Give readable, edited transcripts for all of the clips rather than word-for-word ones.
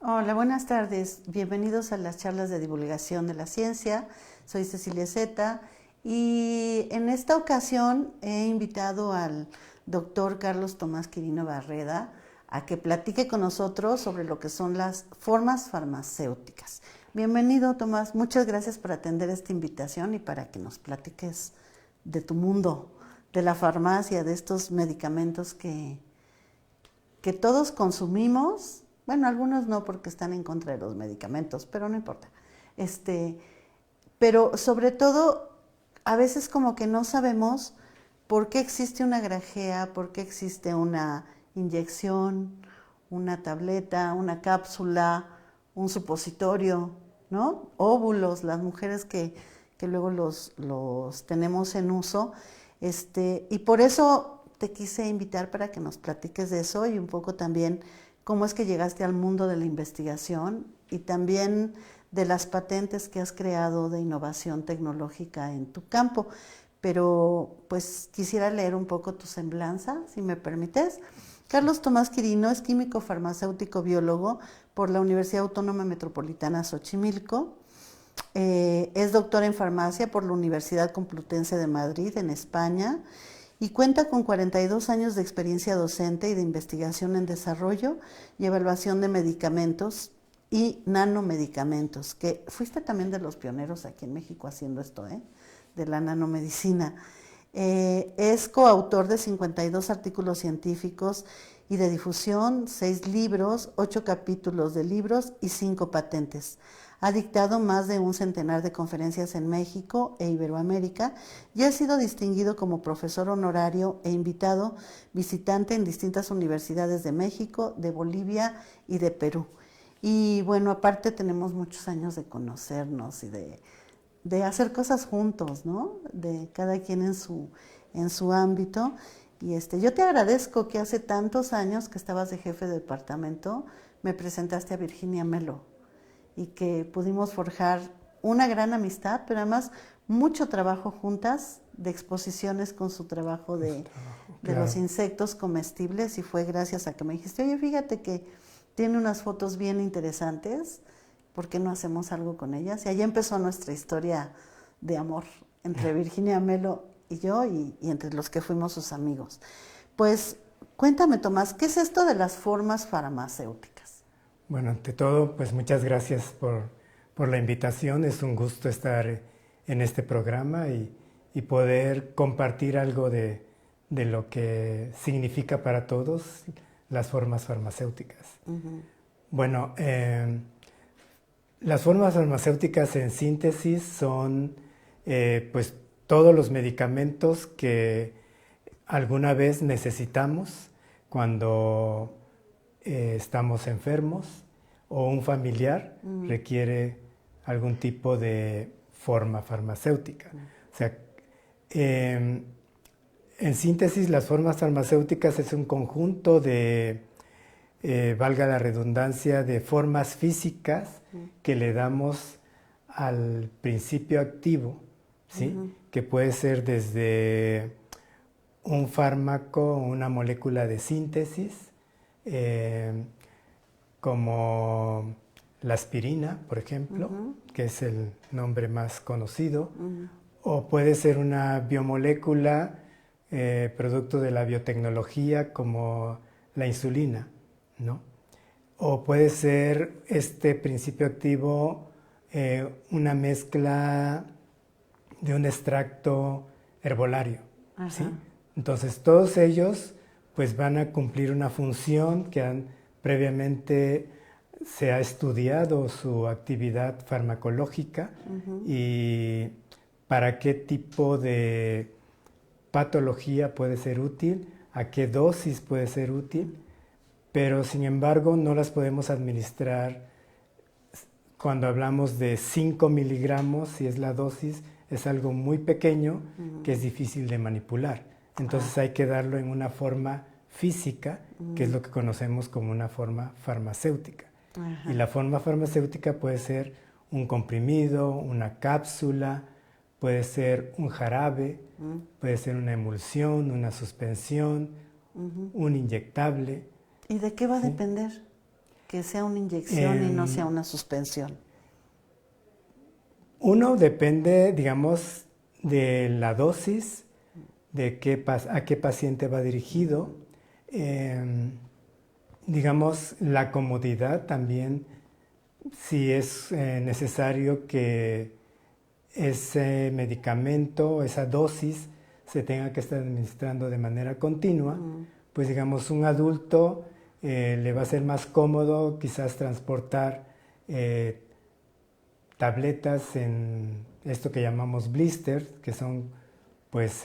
Hola, buenas tardes. Bienvenidos a las charlas de divulgación de la ciencia. Soy Cecilia Zeta y en esta ocasión he invitado al doctor Carlos Tomás Quirino Barreda a que platique con nosotros sobre lo que son las formas farmacéuticas. Bienvenido, Tomás. Muchas gracias por atender esta invitación y para que nos platiques de tu mundo, de la farmacia, de estos medicamentos que todos consumimos. Bueno, algunos no porque están en contra de los medicamentos, pero no importa. Este, pero sobre todo, a veces como que no sabemos por qué existe una grajea, por qué existe una inyección, una tableta, una cápsula, un supositorio, ¿no? Óvulos, las mujeres que luego los tenemos en uso. Y por eso te quise invitar para que nos platiques de eso y un poco también cómo es que llegaste al mundo de la investigación y también de las patentes que has creado de innovación tecnológica en tu campo. Pero pues quisiera leer un poco tu semblanza, si me permites. Carlos Tomás Quirino es químico farmacéutico biólogo por la Universidad Autónoma Metropolitana Xochimilco. Es doctor en farmacia por la Universidad Complutense de Madrid, en España, y cuenta con 42 años de experiencia docente y de investigación en desarrollo y evaluación de medicamentos y nanomedicamentos, que fuiste también de los pioneros aquí en México haciendo esto, de la nanomedicina. Es coautor de 52 artículos científicos y de difusión, 6 libros, 8 capítulos de libros y 5 patentes. Ha dictado más de un centenar de conferencias en México e Iberoamérica y ha sido distinguido como profesor honorario e invitado visitante en distintas universidades de México, de Bolivia y de Perú. Y bueno, aparte tenemos muchos años de conocernos y de hacer cosas juntos, ¿no? De cada quien en su ámbito. Y yo te agradezco que hace tantos años que estabas de jefe de departamento, me presentaste a Virginia Melo y que pudimos forjar una gran amistad, pero además mucho trabajo juntas de exposiciones con su trabajo de los Claro. insectos comestibles y fue gracias a que me dijiste, oye, fíjate que tiene unas fotos bien interesantes, ¿por qué no hacemos algo con ellas? Y ahí empezó nuestra historia de amor entre Virginia Melo y yo y entre los que fuimos sus amigos. Pues cuéntame, Tomás, ¿qué es esto de las formas farmacéuticas? Bueno, ante todo, pues muchas gracias por la invitación. Es un gusto estar en este programa y poder compartir algo de lo que significa para todos las formas farmacéuticas. Bueno, las formas farmacéuticas en síntesis son pues todos los medicamentos que alguna vez necesitamos cuando estamos enfermos o un familiar requiere algún tipo de forma farmacéutica. O sea, en síntesis, las formas farmacéuticas es un conjunto de, valga la redundancia, de formas físicas que le damos al principio activo, ¿sí? Que puede ser desde un fármaco, una molécula de síntesis, como la aspirina, por ejemplo, que es el nombre más conocido, o puede ser una biomolécula, producto de la biotecnología, como la insulina, ¿no? O puede ser este principio activo una mezcla de un extracto herbolario, ¿sí? Entonces todos ellos pues van a cumplir una función que previamente se ha estudiado su actividad farmacológica y para qué tipo de patología puede ser útil, a qué dosis puede ser útil, pero sin embargo no las podemos administrar cuando hablamos de 5 miligramos, si es la dosis, es algo muy pequeño que es difícil de manipular. Entonces hay que darlo en una forma física, que es lo que conocemos como una forma farmacéutica. Y la forma farmacéutica puede ser un comprimido, una cápsula, puede ser un jarabe, puede ser una emulsión, una suspensión, un inyectable. ¿Y de qué va a ¿Sí? depender? que sea una inyección y no sea una suspensión? Uno depende, digamos, de la dosis, de a qué paciente va dirigido. Digamos, la comodidad también, si es necesario que ese medicamento, esa dosis, se tenga que estar administrando de manera continua, pues digamos, un adulto le va a ser más cómodo quizás transportar tabletas en esto que llamamos blisters, que son pues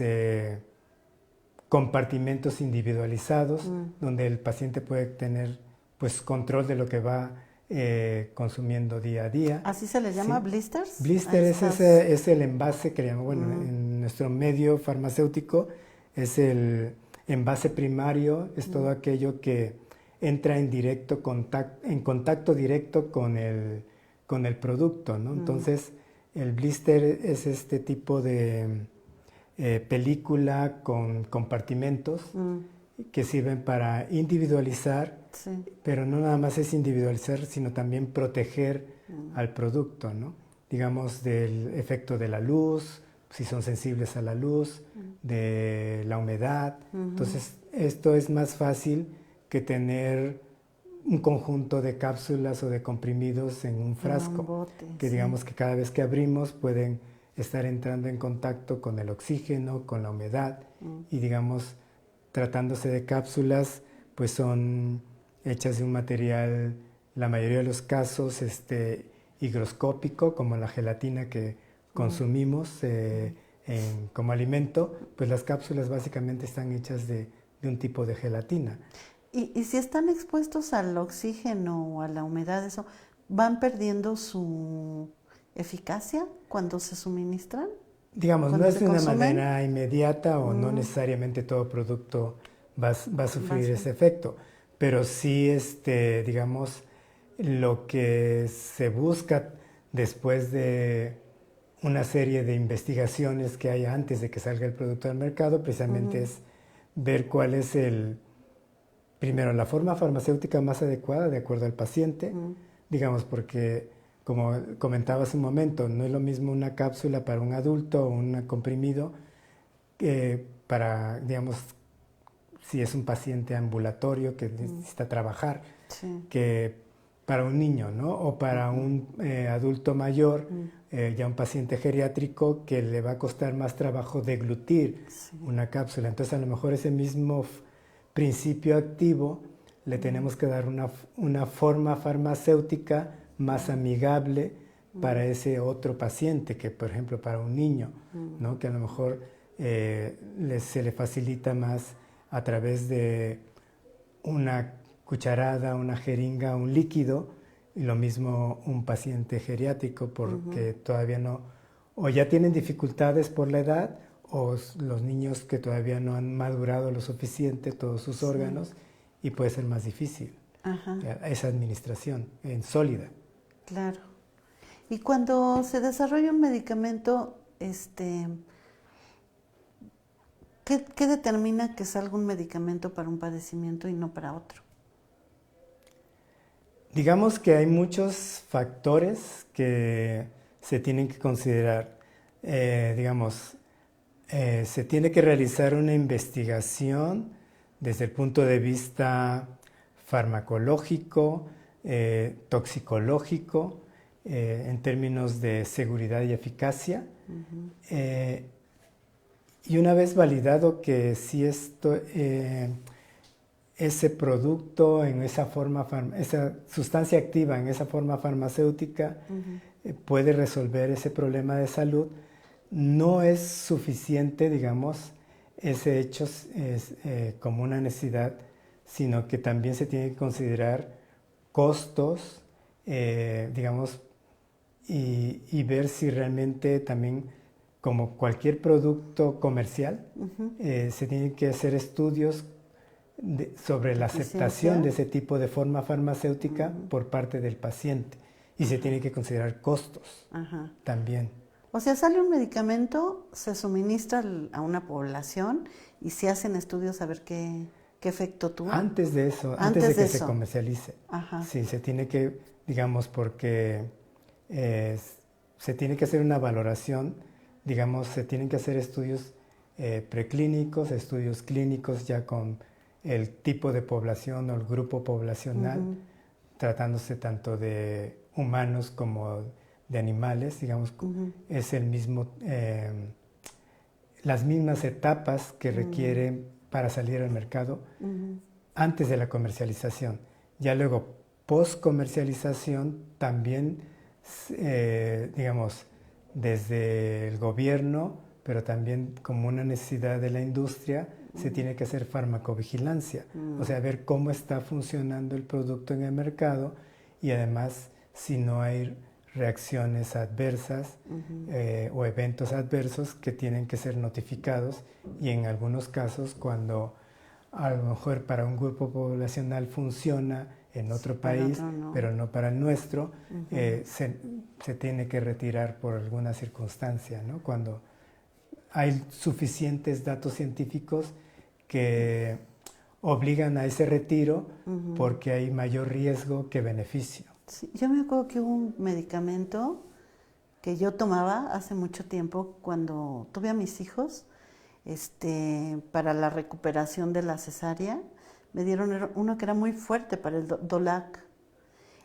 compartimentos individualizados donde el paciente puede tener pues control de lo que va consumiendo día a día. ¿Así se les llama, blisters? Blister es el envase que le llamamos, bueno, en nuestro medio farmacéutico es el envase primario, es todo aquello que entra en contacto directo con el producto, ¿no? Entonces, el blister es este tipo de película con compartimentos que sirven para individualizar, pero no nada más es individualizar, sino también proteger al producto, ¿no? Digamos, del efecto de la luz, si son sensibles a la luz, de la humedad. Entonces, esto es más fácil que tener un conjunto de cápsulas o de comprimidos en un frasco, un bote, que digamos que cada vez que abrimos pueden estar entrando en contacto con el oxígeno, con la humedad, y digamos, tratándose de cápsulas, pues son hechas de un material, la mayoría de los casos, higroscópico, como la gelatina que consumimos como alimento, pues las cápsulas básicamente están hechas de un tipo de gelatina. ¿Y si están expuestos al oxígeno o a la humedad, eso, van perdiendo su eficacia cuando se suministran? Digamos, no es de una manera inmediata o no necesariamente todo producto va a sufrir ese efecto, pero sí, digamos, lo que se busca después de una serie de investigaciones que hay antes de que salga el producto al mercado, precisamente es ver cuál es primero, la forma farmacéutica más adecuada de acuerdo al paciente, digamos, porque como comentaba hace un momento, no es lo mismo una cápsula para un adulto o un comprimido para, digamos, si es un paciente ambulatorio que necesita trabajar, que para un niño, ¿no? O para un adulto mayor, ya un paciente geriátrico que le va a costar más trabajo deglutir una cápsula. Entonces, a lo mejor ese mismo principio activo le tenemos que dar una forma farmacéutica más amigable para ese otro paciente, que por ejemplo para un niño, ¿no? Que a lo mejor se le facilita más a través de una cucharada, una jeringa, un líquido, y lo mismo un paciente geriátrico, porque todavía no, o ya tienen dificultades por la edad, o los niños que todavía no han madurado lo suficiente todos sus órganos, y puede ser más difícil esa administración sólida. Claro. Y cuando se desarrolla un medicamento, ¿qué determina que salga un medicamento para un padecimiento y no para otro? Digamos que hay muchos factores que se tienen que considerar. Se tiene que realizar una investigación desde el punto de vista farmacológico, toxicológico, en términos de seguridad y eficacia. Y una vez validado que si ese producto en esa forma, esa sustancia activa en esa forma farmacéutica puede resolver ese problema de salud, no es suficiente, digamos, ese hecho como una necesidad, sino que también se tiene que considerar costos, digamos, y ver si realmente también, como cualquier producto comercial, se tienen que hacer estudios sobre la aceptación de ese tipo de forma farmacéutica por parte del paciente, y se tienen que considerar costos también. O sea, sale un medicamento, se suministra a una población y se hacen estudios a ver qué qué efecto tuvo. Antes de eso, antes de que se comercialice. Ajá. Sí, se tiene que, digamos, porque se tiene que hacer una valoración, digamos, se tienen que hacer estudios preclínicos, estudios clínicos ya con el tipo de población o el grupo poblacional, tratándose tanto de humanos como de animales, digamos, es el mismo, las mismas etapas que requieren para salir al mercado antes de la comercialización. Ya luego, post comercialización, también, digamos, desde el gobierno, pero también como una necesidad de la industria, se tiene que hacer farmacovigilancia, o sea, ver cómo está funcionando el producto en el mercado y además si no hay reacciones adversas o eventos adversos que tienen que ser notificados, y en algunos casos cuando a lo mejor para un grupo poblacional funciona en otro país, pero no para el nuestro, se tiene que retirar por alguna circunstancia, ¿no? Cuando hay suficientes datos científicos que obligan a ese retiro porque hay mayor riesgo que beneficio. Sí, yo me acuerdo que hubo un medicamento que yo tomaba hace mucho tiempo cuando tuve a mis hijos, para la recuperación de la cesárea. Me dieron uno que era muy fuerte para el Dolac.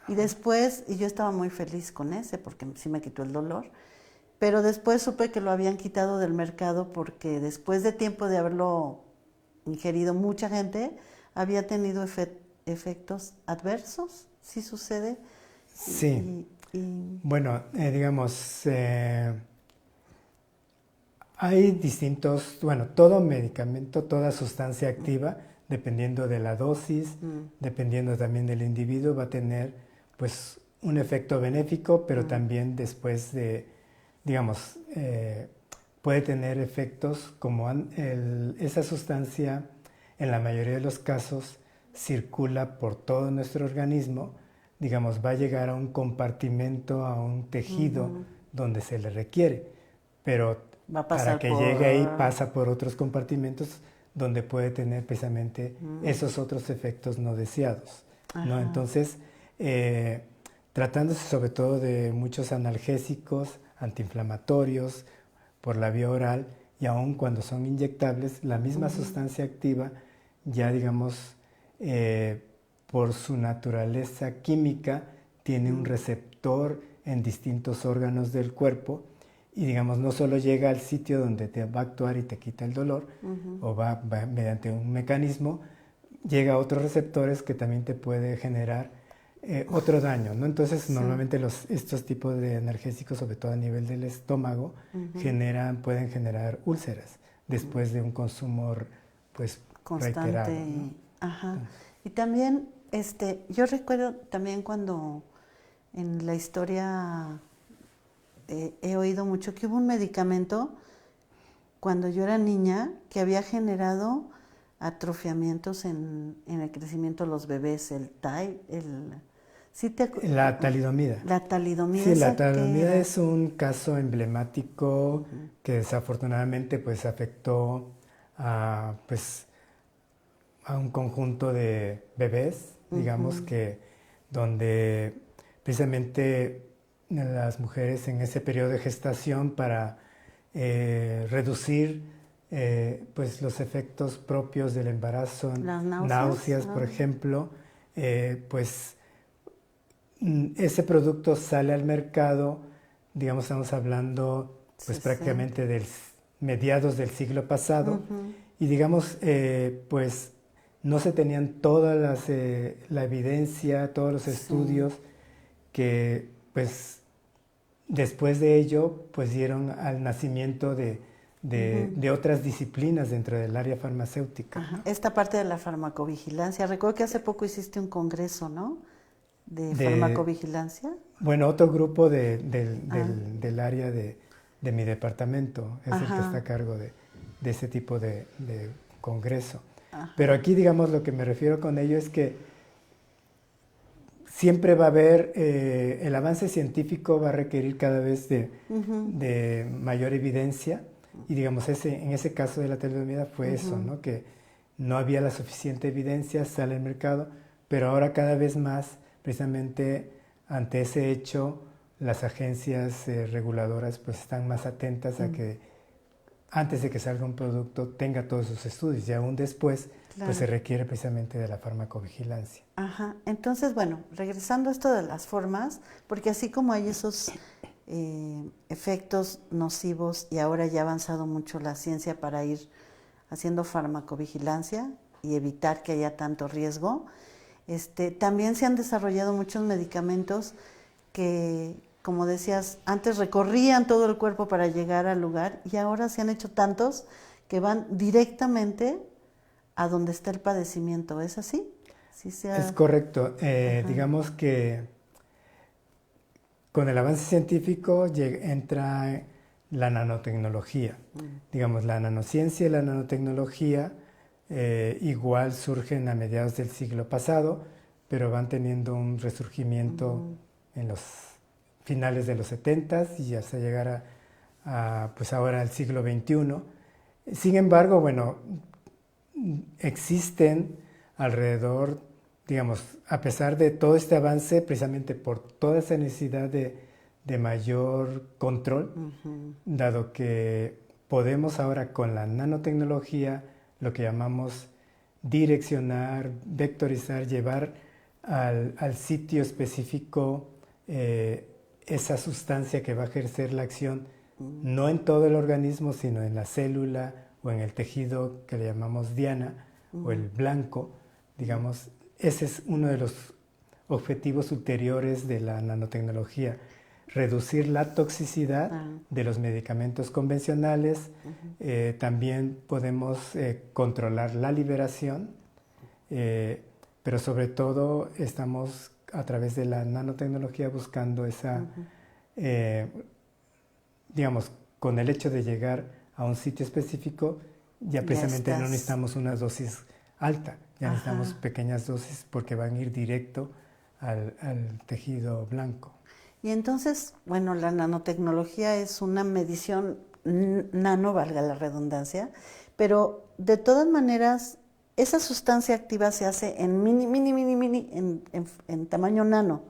Y después, y yo estaba muy feliz con ese porque sí me quitó el dolor, pero después supe que lo habían quitado del mercado porque después de tiempo de haberlo ingerido mucha gente, había tenido efectos adversos. ¿Sí sucede? Sí. Bueno, digamos, hay distintos, bueno, todo medicamento, toda sustancia activa, dependiendo de la dosis, dependiendo también del individuo, va a tener pues un efecto benéfico, pero también después de, digamos, puede tener efectos como esa sustancia en la mayoría de los casos circula por todo nuestro organismo, digamos, va a llegar a un compartimento, a un tejido donde se le requiere, pero para que llegue ahí pasa por otros compartimentos donde puede tener precisamente esos otros efectos no deseados, ¿no? Entonces, tratándose sobre todo de muchos analgésicos, antiinflamatorios, por la vía oral, y aun cuando son inyectables, la misma sustancia activa ya, digamos, por su naturaleza química, tiene un receptor en distintos órganos del cuerpo y, digamos, no solo llega al sitio donde te va a actuar y te quita el dolor, o va mediante un mecanismo, llega a otros receptores que también te puede generar otro daño, ¿no? Entonces, normalmente estos tipos de analgésicos, sobre todo a nivel del estómago, pueden generar úlceras después de un consumo, pues, constante, reiterado, ¿no? Ajá. Y también, yo recuerdo también cuando en la historia he oído mucho que hubo un medicamento cuando yo era niña que había generado atrofiamientos en el crecimiento de los bebés, La talidomida. La talidomida. Sí, la talidomida es un caso emblemático que desafortunadamente pues afectó a un conjunto de bebés, digamos, donde precisamente las mujeres en ese periodo de gestación para reducir pues los efectos propios del embarazo, las náuseas, por ejemplo, pues ese producto sale al mercado, digamos, estamos hablando pues prácticamente del mediados del siglo pasado, y digamos, pues no se tenían toda la evidencia, todos los estudios que pues después de ello pues dieron al nacimiento de otras disciplinas dentro del área farmacéutica. Esta parte de la farmacovigilancia, recuerdo que hace poco hiciste un congreso, ¿no? De farmacovigilancia. Bueno, otro grupo del área de mi departamento es el que está a cargo de ese tipo de congreso. Pero aquí, digamos, lo que me refiero con ello es que siempre va a haber, el avance científico va a requerir cada vez de mayor evidencia, y digamos, en ese caso de la talidomida fue eso, ¿no? Que no había la suficiente evidencia, sale al mercado, pero ahora cada vez más, precisamente ante ese hecho, las agencias reguladoras pues están más atentas a que antes de que salga un producto tenga todos sus estudios y aún después pues se requiere precisamente de la farmacovigilancia. Ajá, entonces bueno, regresando a esto de las formas, porque así como hay esos efectos nocivos y ahora ya ha avanzado mucho la ciencia para ir haciendo farmacovigilancia y evitar que haya tanto riesgo, también se han desarrollado muchos medicamentos que, como decías, antes recorrían todo el cuerpo para llegar al lugar y ahora se han hecho tantos que van directamente a donde está el padecimiento. ¿Es así? ¿Sí Es correcto. Digamos que con el avance científico entra la nanotecnología. Digamos, la nanociencia y la nanotecnología igual surgen a mediados del siglo pasado, pero van teniendo un resurgimiento en los finales de los 70s y hasta llegar pues ahora al siglo XXI. Sin embargo, bueno, existen alrededor, digamos, a pesar de todo este avance, precisamente por toda esa necesidad de mayor control, dado que podemos ahora con la nanotecnología, lo que llamamos direccionar, vectorizar, llevar al sitio específico esa sustancia que va a ejercer la acción, no en todo el organismo, sino en la célula o en el tejido que le llamamos diana o el blanco, digamos. Ese es uno de los objetivos ulteriores de la nanotecnología, reducir la toxicidad de los medicamentos convencionales. También podemos controlar la liberación, pero sobre todo estamos a través de la nanotecnología buscando esa, digamos, con el hecho de llegar a un sitio específico, ya precisamente no necesitamos una dosis alta, ya necesitamos pequeñas dosis porque van a ir directo al tejido blanco. Y entonces, bueno, la nanotecnología es una medición nano, valga la redundancia, pero de todas maneras, esa sustancia activa se hace en en tamaño nano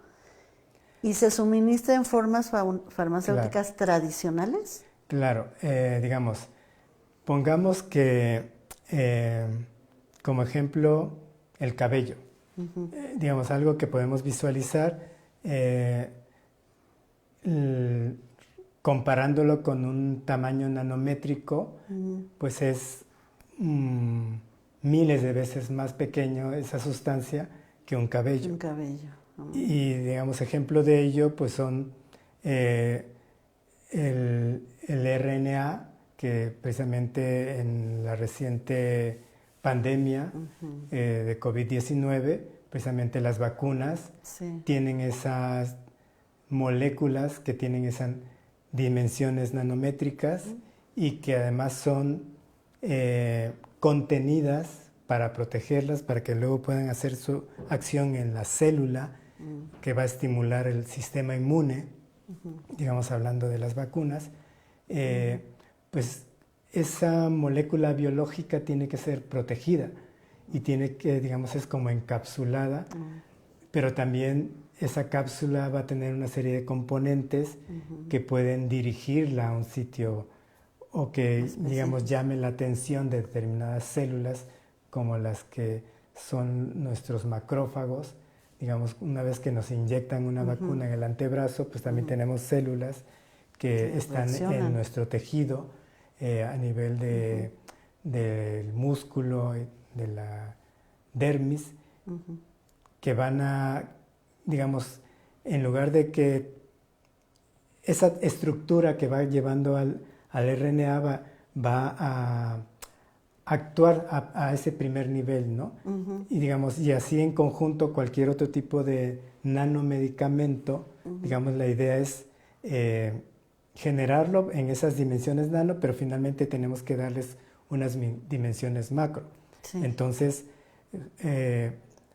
y se suministra en formas farmacéuticas tradicionales. Claro, digamos, pongamos que como ejemplo el cabello, digamos algo que podemos visualizar comparándolo con un tamaño nanométrico, pues es miles de veces más pequeño esa sustancia que un cabello. Un cabello. Y digamos ejemplo de ello pues son el RNA, que precisamente en la reciente pandemia de COVID-19, precisamente las vacunas tienen esas moléculas que tienen esas dimensiones nanométricas y que además son contenidas para protegerlas, para que luego puedan hacer su acción en la célula que va a estimular el sistema inmune, digamos hablando de las vacunas. Pues esa molécula biológica tiene que ser protegida y tiene que, digamos, es como encapsulada, pero también esa cápsula va a tener una serie de componentes que pueden dirigirla a un sitio o que, digamos, llame la atención de determinadas células como las que son nuestros macrófagos. Digamos, una vez que nos inyectan una vacuna en el antebrazo, pues también tenemos células que están en nuestro tejido a nivel del músculo, de la dermis, que van a, digamos, en lugar de que esa estructura que va llevando al RNA va a actuar a ese primer nivel, ¿no? Y digamos, y así en conjunto cualquier otro tipo de nanomedicamento, digamos, la idea es generarlo en esas dimensiones nano, pero finalmente tenemos que darles unas dimensiones macro. Entonces,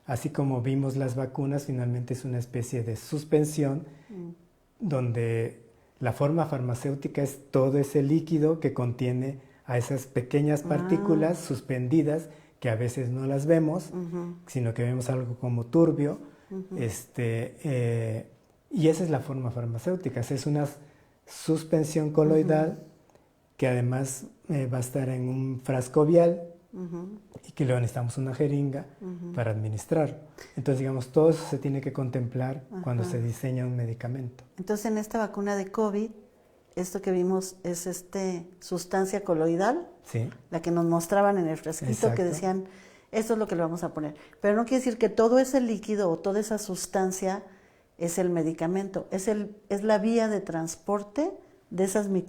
así como vimos las vacunas, finalmente es una especie de suspensión donde la forma farmacéutica es todo ese líquido que contiene a esas pequeñas partículas suspendidas que a veces no las vemos, sino que vemos algo como turbio, y esa es la forma farmacéutica, es una suspensión coloidal que además va a estar en un frasco vial y que luego necesitamos una jeringa para administrar. Entonces, digamos, todo eso se tiene que contemplar cuando se diseña un medicamento. Entonces, en esta vacuna de COVID, esto que vimos es sustancia coloidal, Sí. la que nos mostraban en el frasquito. Exacto. Que decían, esto es lo que le vamos a poner. Pero no quiere decir que todo ese líquido o toda esa sustancia es el medicamento, es la vía de transporte de esas de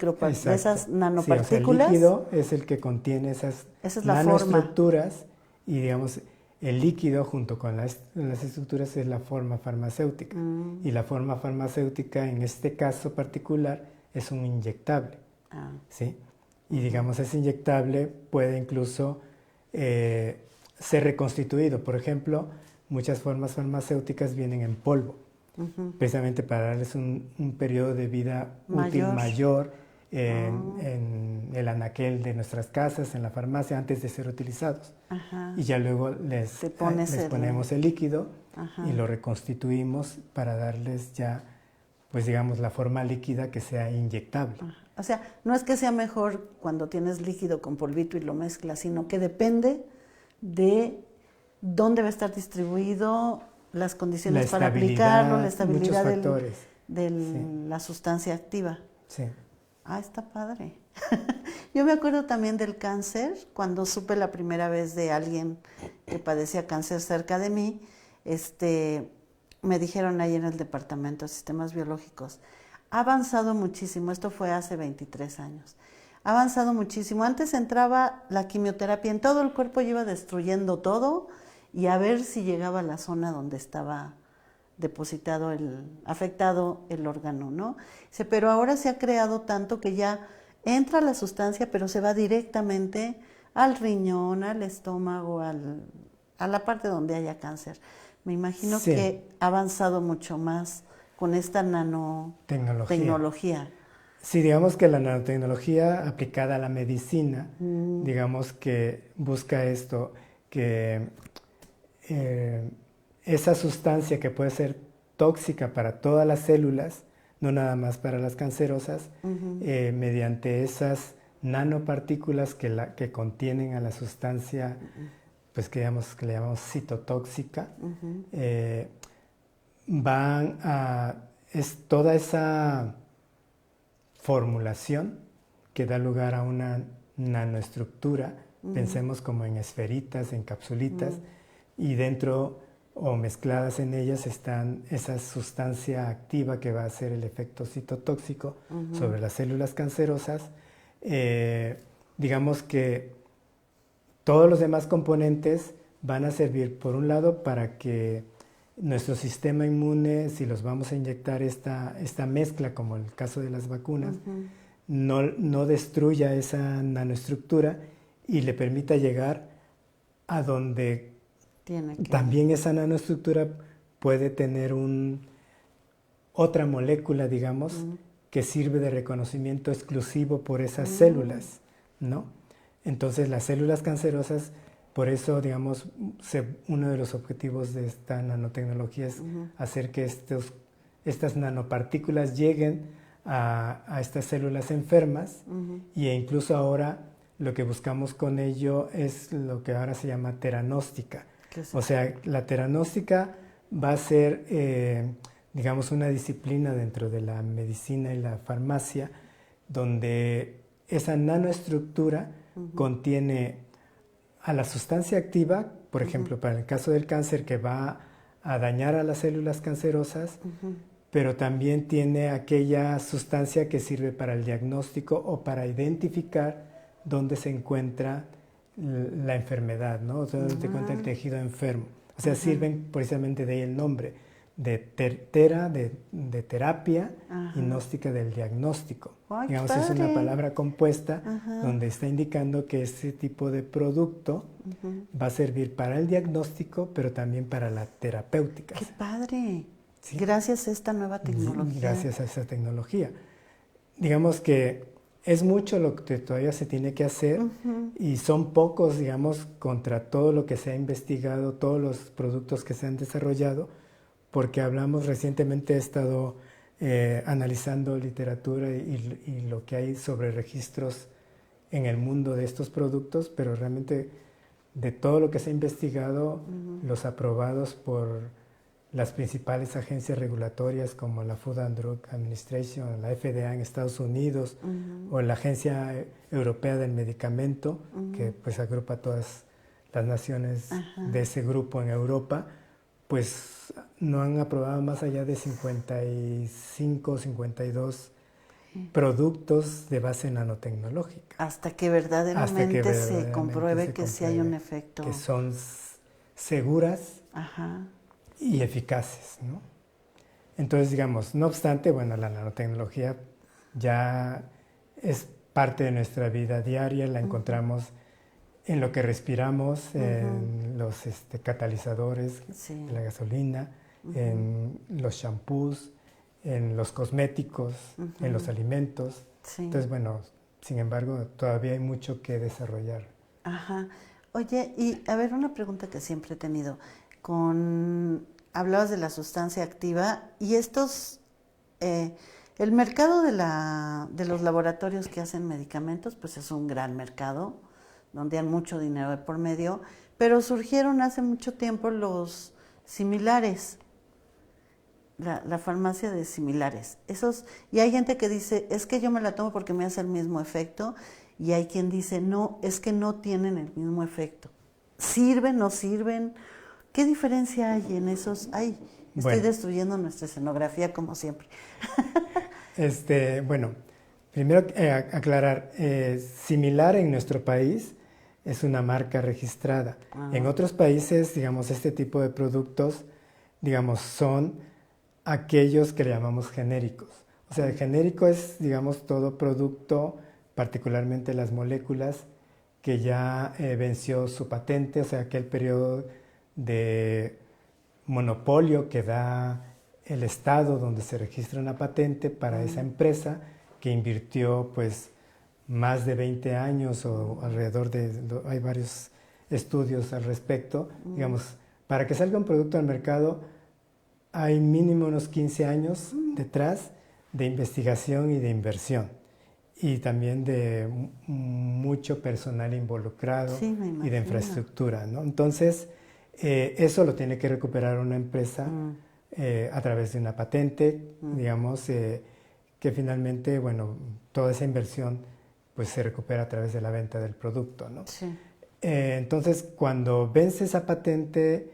esas nanopartículas. Sí, o sea, el líquido es el que contiene esas nanoestructuras y, digamos, el líquido junto con las estructuras es la forma farmacéutica. Y la forma farmacéutica en este caso particular es un inyectable. ¿Sí? Y, digamos, ese inyectable puede incluso ser reconstituido. Por ejemplo, muchas formas farmacéuticas vienen en polvo. Precisamente para darles un periodo de vida útil mayor en el anaquel de nuestras casas, en la farmacia, antes de ser utilizados. Y ya luego les ponemos el líquido y lo reconstituimos para darles ya, pues digamos, la forma líquida que sea inyectable. O sea, no es que sea mejor cuando tienes líquido con polvito y lo mezclas, sino que depende de dónde va a estar distribuido, las condiciones para aplicarlo, la estabilidad de la sustancia activa. Sí. Está padre. Yo me acuerdo también del cáncer, cuando supe la primera vez de alguien que padecía cáncer cerca de mí, me dijeron ahí en el departamento de sistemas biológicos, ha avanzado muchísimo, esto fue hace 23 años, ha avanzado muchísimo. Antes entraba la quimioterapia en todo el cuerpo y iba destruyendo todo, y a ver si llegaba a la zona donde estaba depositado afectado el órgano, ¿no? Dice, pero ahora se ha creado tanto que ya entra la sustancia, pero se va directamente al riñón, al estómago, a la parte donde haya cáncer. Me imagino que ha avanzado mucho más con esta nanotecnología. Sí, digamos que la nanotecnología aplicada a la medicina, digamos que busca esto, que esa sustancia que puede ser tóxica para todas las células, no nada más para las cancerosas, mediante esas nanopartículas que contienen a la sustancia, pues que le llamamos citotóxica, es toda esa formulación que da lugar a una nanoestructura, pensemos como en esferitas, en capsulitas, y dentro o mezcladas en ellas están esa sustancia activa que va a hacer el efecto citotóxico sobre las células cancerosas. Digamos que todos los demás componentes van a servir, por un lado, para que nuestro sistema inmune, si los vamos a inyectar esta mezcla, como en el caso de las vacunas, no destruya esa nanoestructura y le permita llegar a donde también esa nanoestructura puede tener otra molécula, digamos, que sirve de reconocimiento exclusivo por esas células, ¿no? Entonces las células cancerosas, por eso, digamos, uno de los objetivos de esta nanotecnología es hacer que estas nanopartículas lleguen a estas células enfermas e incluso ahora lo que buscamos con ello es lo que ahora se llama teranóstica. O sea, la teranóstica va a ser, digamos, una disciplina dentro de la medicina y la farmacia donde esa nanoestructura contiene a la sustancia activa, por ejemplo, para el caso del cáncer, que va a dañar a las células cancerosas, pero también tiene aquella sustancia que sirve para el diagnóstico o para identificar dónde se encuentra la enfermedad, ¿no? O sea, dónde se encuentra el tejido enfermo. O sea, sirven precisamente de ahí el nombre, de terapia y gnóstica del diagnóstico. Ay, digamos, es una palabra compuesta donde está indicando que ese tipo de producto va a servir para el diagnóstico, pero también para la terapéutica. ¡Qué padre! ¿Sí? Gracias a esta nueva tecnología. Gracias a esa tecnología. Digamos que es mucho lo que todavía se tiene que hacer y son pocos, digamos, contra todo lo que se ha investigado, todos los productos que se han desarrollado, porque hablamos recientemente, he estado analizando literatura y lo que hay sobre registros en el mundo de estos productos, pero realmente de todo lo que se ha investigado, los aprobados por las principales agencias regulatorias como la Food and Drug Administration, la FDA en Estados Unidos, o la Agencia Europea del Medicamento, que pues agrupa todas las naciones de ese grupo en Europa, pues no han aprobado más allá de 55, 52 productos de base nanotecnológica. Hasta que verdaderamente se compruebe que sí hay un efecto. Que son seguras y eficaces, ¿no? Entonces, digamos, no obstante, bueno, la nanotecnología ya es parte de nuestra vida diaria, la encontramos en lo que respiramos, en los catalizadores de la gasolina, en los shampoos, en los cosméticos, en los alimentos. Entonces, bueno, sin embargo, todavía hay mucho que desarrollar. Oye, y a ver, una pregunta que siempre he tenido. Hablabas de la sustancia activa y el mercado de los laboratorios que hacen medicamentos, pues es un gran mercado, donde hay mucho dinero de por medio, pero surgieron hace mucho tiempo los similares, la farmacia de similares. Y hay gente que dice, es que yo me la tomo porque me hace el mismo efecto, y hay quien dice, no, es que no tienen el mismo efecto. ¿Sirven, no sirven? ¿Qué diferencia hay en esos? Estoy destruyendo nuestra escenografía como siempre. Bueno, primero aclarar, similar en nuestro país es una marca registrada. En otros países, digamos, este tipo de productos, digamos, son aquellos que le llamamos genéricos. O sea, el genérico es, digamos, todo producto, particularmente las moléculas, que ya venció su patente, o sea, aquel periodo de monopolio que da el estado donde se registra una patente para esa empresa que invirtió pues más de 20 años o alrededor hay varios estudios al respecto. Digamos, para que salga un producto al mercado hay mínimo unos 15 años detrás de investigación y de inversión y también de mucho personal involucrado y de infraestructura, ¿no? Entonces, eso lo tiene que recuperar una empresa a través de una patente, digamos, que finalmente, bueno, toda esa inversión pues se recupera a través de la venta del producto, ¿no? Entonces, cuando vence esa patente,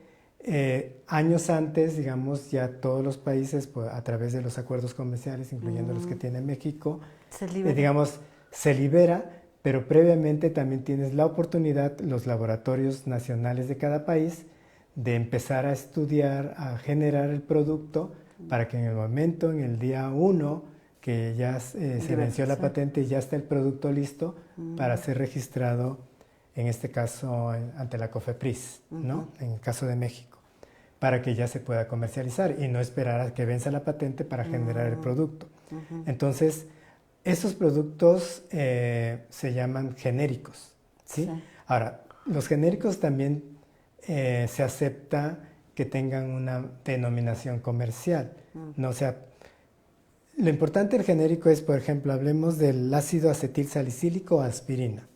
años antes, digamos, ya todos los países, pues, a través de los acuerdos comerciales, incluyendo los que tiene México, digamos, se libera, pero previamente también tienes la oportunidad, los laboratorios nacionales de cada país, de empezar a estudiar, a generar el producto para que en el momento, en el día 1, que ya se venció la patente y ya está el producto listo para ser registrado, en este caso ante la COFEPRIS, ¿no? En el caso de México, para que ya se pueda comercializar y no esperar a que venza la patente para generar el producto. Entonces, esos productos se llaman genéricos, ¿sí? Ahora, los genéricos también se acepta que tengan una denominación comercial, ¿no? O sea, lo importante del genérico es, por ejemplo, hablemos del ácido acetil salicílico o aspirina,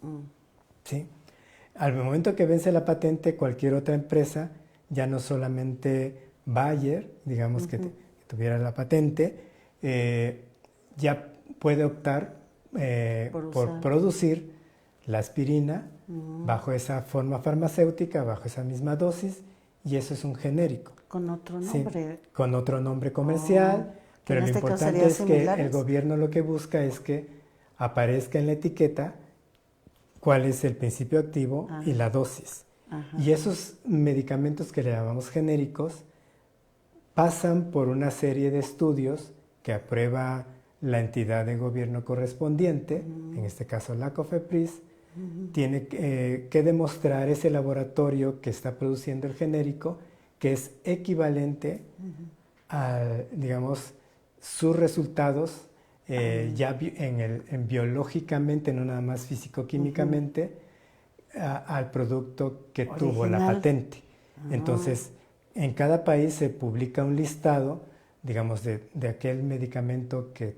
¿sí? Al momento que vence la patente, cualquier otra empresa, ya no solamente Bayer, digamos que tuviera la patente, ya puede optar por producir la aspirina bajo esa forma farmacéutica, bajo esa misma dosis, y eso es un genérico. Con otro nombre. Sí, con otro nombre comercial, pero lo importante es que el gobierno lo que busca es que aparezca en la etiqueta cuál es el principio activo y la dosis. Y esos medicamentos que le llamamos genéricos pasan por una serie de estudios que aprueba la entidad de gobierno correspondiente, en este caso la COFEPRIS, tiene que demostrar ese laboratorio que está produciendo el genérico que es equivalente a, digamos, sus resultados biológicamente, no nada más físico-químicamente, al producto que tuvo la Original. patente. Entonces, en cada país se publica un listado, digamos, de aquel medicamento que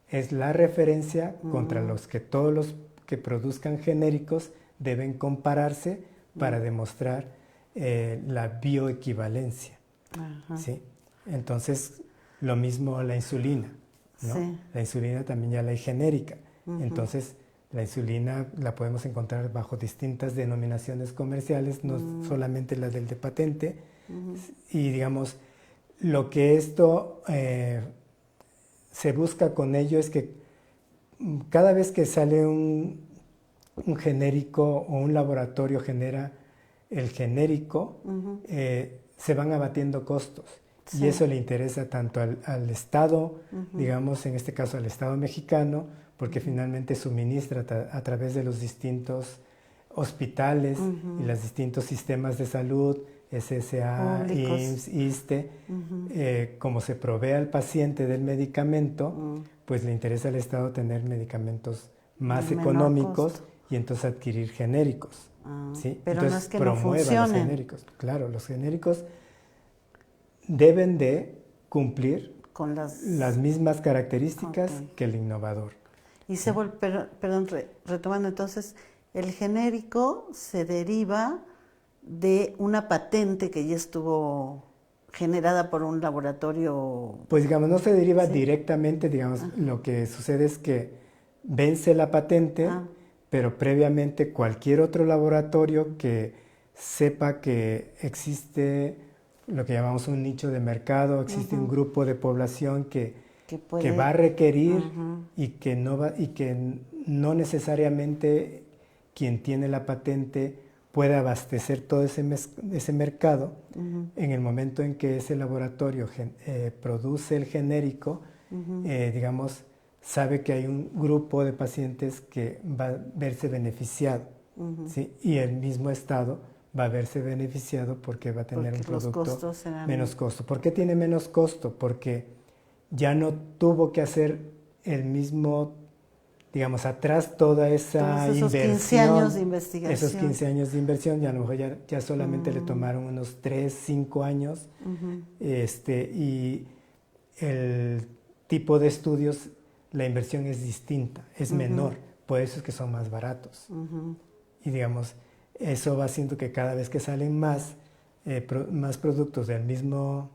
es la referencia contra los que todos los que produzcan genéricos deben compararse para demostrar la bioequivalencia. ¿Sí? Entonces, lo mismo la insulina, ¿no? Sí. La insulina también ya la hay genérica. Entonces, la insulina la podemos encontrar bajo distintas denominaciones comerciales, no solamente la del de patente. Y digamos, lo que esto se busca con ello es que cada vez que sale un genérico o un laboratorio genera el genérico, se van abatiendo costos. Sí. Y eso le interesa tanto al Estado, digamos, en este caso al Estado mexicano, porque finalmente suministra a través de los distintos hospitales y los distintos sistemas de salud, SSA, Públicos. IMSS, ISSSTE, como se provee al paciente del medicamento, pues le interesa al Estado tener medicamentos más De menor económicos costo. y entonces adquirir genéricos. ¿Sí? Pero entonces no es que no promueva los funcionen. genéricos. Claro, los genéricos deben de cumplir Con las... las mismas características Ok. que el innovador. Y se vuelve, perdón, retomando entonces, el genérico se deriva de una patente que ya estuvo generada por un laboratorio. Pues digamos, no se deriva Sí. directamente, digamos, lo que sucede es que vence la patente, pero previamente cualquier otro laboratorio que sepa que existe lo que llamamos un nicho de mercado, existe un grupo de población que va a requerir y que no necesariamente quien tiene la patente puede abastecer todo ese mercado. En el momento en que ese laboratorio produce el genérico, digamos, sabe que hay un grupo de pacientes que va a verse beneficiado, ¿sí? Y el mismo Estado va a verse beneficiado porque va a tener un producto menos costo. ¿Por qué tiene menos costo? Porque ya no tuvo que hacer el mismo, digamos, atrás todos esos inversión. 15 años de investigación. Esos 15 años de inversión, y a lo mejor ya solamente le tomaron unos 3, 5 años. Y el tipo de estudios, la inversión es distinta, es menor, por eso es que son más baratos. Y digamos, eso va haciendo que cada vez que salen más productos del mismo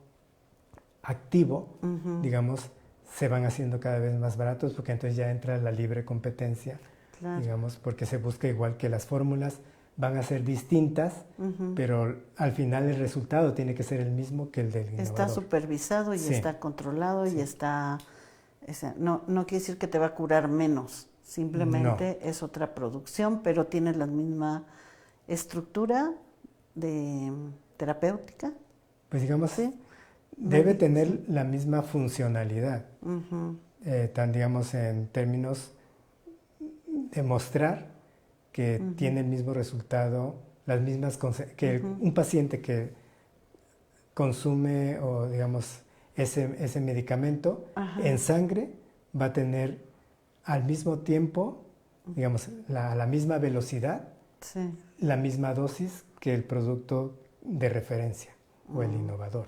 activo, digamos, se van haciendo cada vez más baratos, porque entonces ya entra la libre competencia, digamos, porque se busca igual que las fórmulas van a ser distintas, pero al final el resultado tiene que ser el mismo que el del innovador. Está supervisado y está controlado y está... no quiere decir que te va a curar menos, simplemente es otra producción, pero tiene la misma estructura de terapéutica. Pues digamos, debe tener la misma funcionalidad, digamos, en términos de mostrar que tiene el mismo resultado, las mismas que un paciente que consume o digamos ese medicamento en sangre va a tener al mismo tiempo, digamos, a la misma velocidad, la misma dosis que el producto de referencia o el innovador.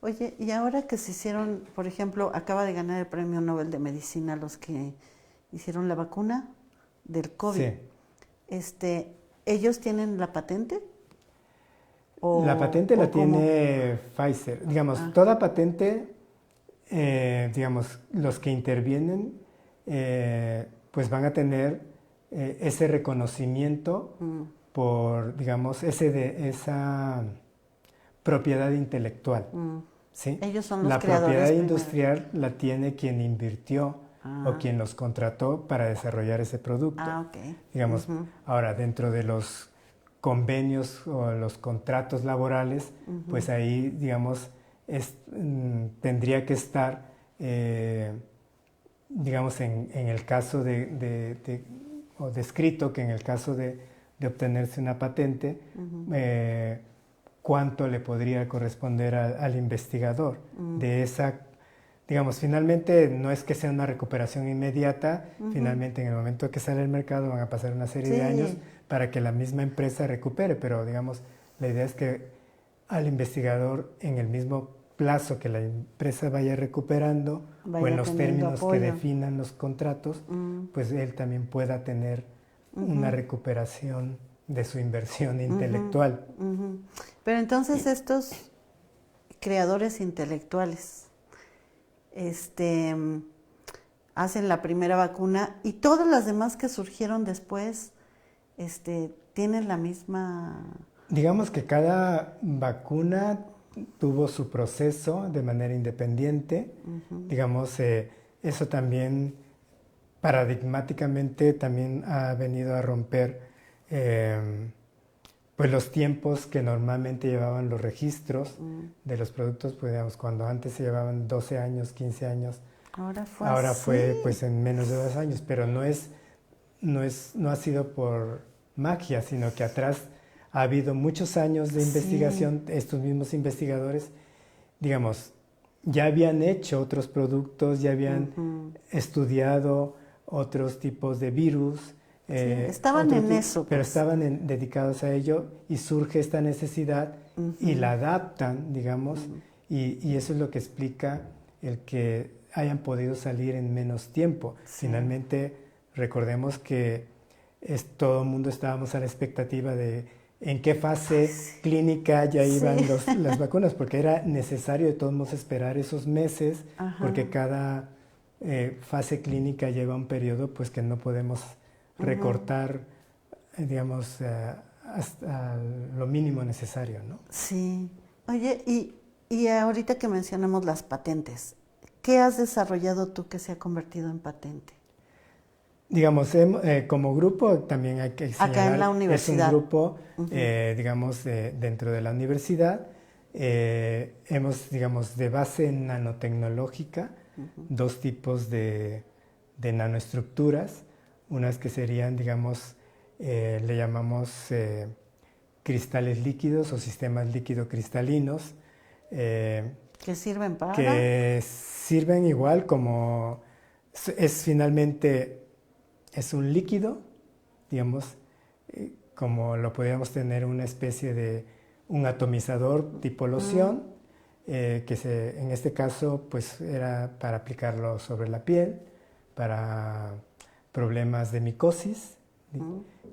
Oye, y ahora que se hicieron, por ejemplo, acaba de ganar el Premio Nobel de Medicina los que hicieron la vacuna del COVID. Sí. ¿Ellos tienen la patente? La patente la tiene Pfizer. Digamos, toda patente, digamos, los que intervienen, pues van a tener ese reconocimiento por, digamos, esa propiedad intelectual. ¿Sí? Ellos son los la creadores. La propiedad industrial la tiene quien invirtió o quien los contrató para desarrollar ese producto. Digamos, ahora, dentro de los convenios o los contratos laborales, pues ahí, digamos, tendría que estar, digamos, en el caso o descrito que en el caso de obtenerse una patente, cuánto le podría corresponder al investigador de digamos, finalmente no es que sea una recuperación inmediata, finalmente en el momento que sale al mercado van a pasar una serie de años para que la misma empresa recupere, pero digamos, la idea es que al investigador en el mismo plazo que la empresa vaya recuperando o en los términos que definan los contratos, pues él también pueda tener una recuperación de su inversión intelectual. Pero entonces estos creadores intelectuales hacen la primera vacuna y todas las demás que surgieron después tienen la misma... Digamos que cada vacuna tuvo su proceso de manera independiente. Digamos, eso también paradigmáticamente también ha venido a romper pues los tiempos que normalmente llevaban los registros de los productos, pues digamos, cuando antes se llevaban 12 años, 15 años, ahora fue pues en menos de 2 años, pero no ha sido por magia, sino que atrás ha habido muchos años de investigación. Estos mismos investigadores, digamos, ya habían hecho otros productos, ya habían estudiado otros tipos de virus. Estaban en eso. Pero estaban dedicados a ello y surge esta necesidad y la adaptan, digamos, y eso es lo que explica el que hayan podido salir en menos tiempo. Finalmente, recordemos que todo el mundo estábamos a la expectativa de en qué fase clínica ya iban las vacunas, porque era necesario de todos modos esperar esos meses, porque cada fase clínica lleva un periodo pues que no podemos recortar, digamos, hasta lo mínimo necesario, ¿no? Sí. Oye, y ahorita que mencionamos las patentes, ¿qué has desarrollado tú que se ha convertido en patente? Digamos, como grupo también hay que señalar, acá en la universidad. es un grupo, digamos, dentro de la universidad. Hemos, digamos, de base nanotecnológica, dos tipos de nanoestructuras. Unas que serían, digamos, le llamamos cristales líquidos o sistemas líquido-cristalinos. ¿Qué sirven para? Que sirven igual como, finalmente, es un líquido, digamos, como lo podríamos tener una especie de un atomizador tipo loción, que en este caso pues era para aplicarlo sobre la piel, para problemas de micosis,